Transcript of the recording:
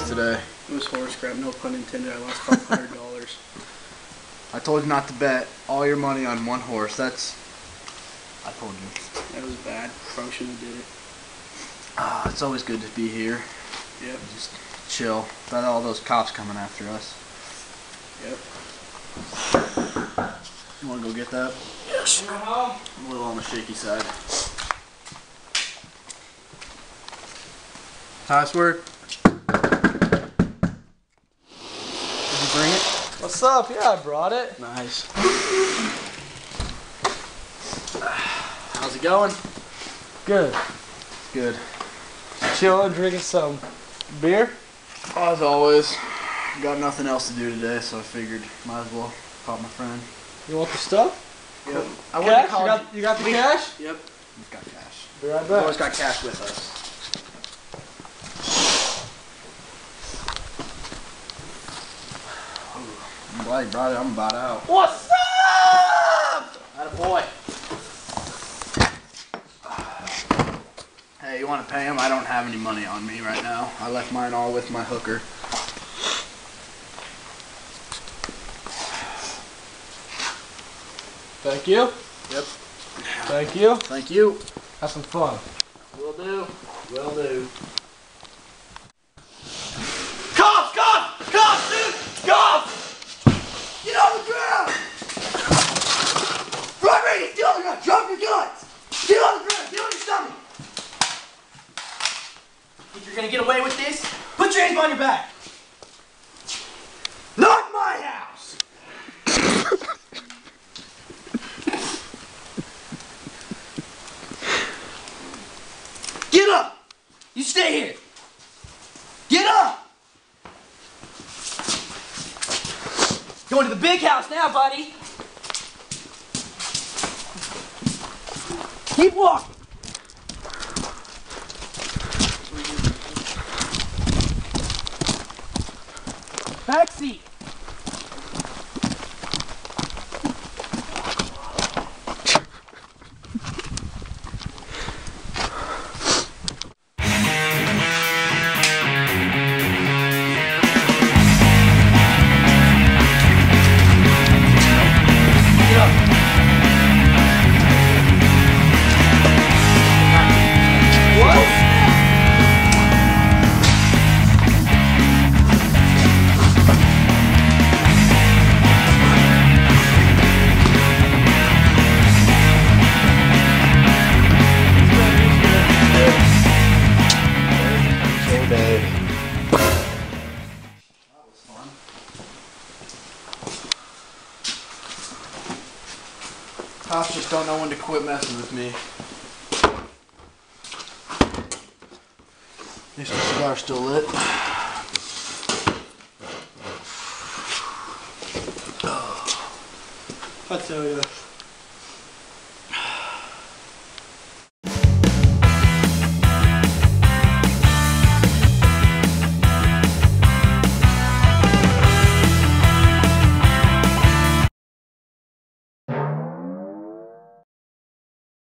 race today? It was horse crap, no pun intended. I lost $500. I told you not to bet all your money on one horse. I told you. That was bad. Probably shouldn't have did it. It's always good to be here. Yep. Just chill. Without all those cops coming after us. Yep. You want to go get that? Yes. I'm a little on the shaky side. Password. Did you bring it? What's up? Yeah, I brought it. Nice. How's it going? Good. Good. Chilling, drinking some beer. As always, got nothing else to do today, so I figured might as well call my friend. You want the stuff? Yep. Cash? You got the cash? Yep. We've got cash. Be right We've back. always got cash with us. I'm glad you brought it. I'm about out. What's up? Attaboy. Hey, you want to pay him? I don't have any money on me right now. I left mine all with my hooker. Thank you. Yep. Thank you. Thank you. Have some fun. Will do. Will do. Cops! Cops! Cops, dude! Cops! Get on the ground! Front ready, get on the ground! Drop your guns! Get on the ground! Get on your stomach! Think you're gonna get away with this? Put your hands on your back! Not my house! Get up! You stay here! Get up! Going to the big house now, buddy! Keep walking! Back seat! Cops just don't know when to quit messing with me. At least the cigar's still lit. I tell you.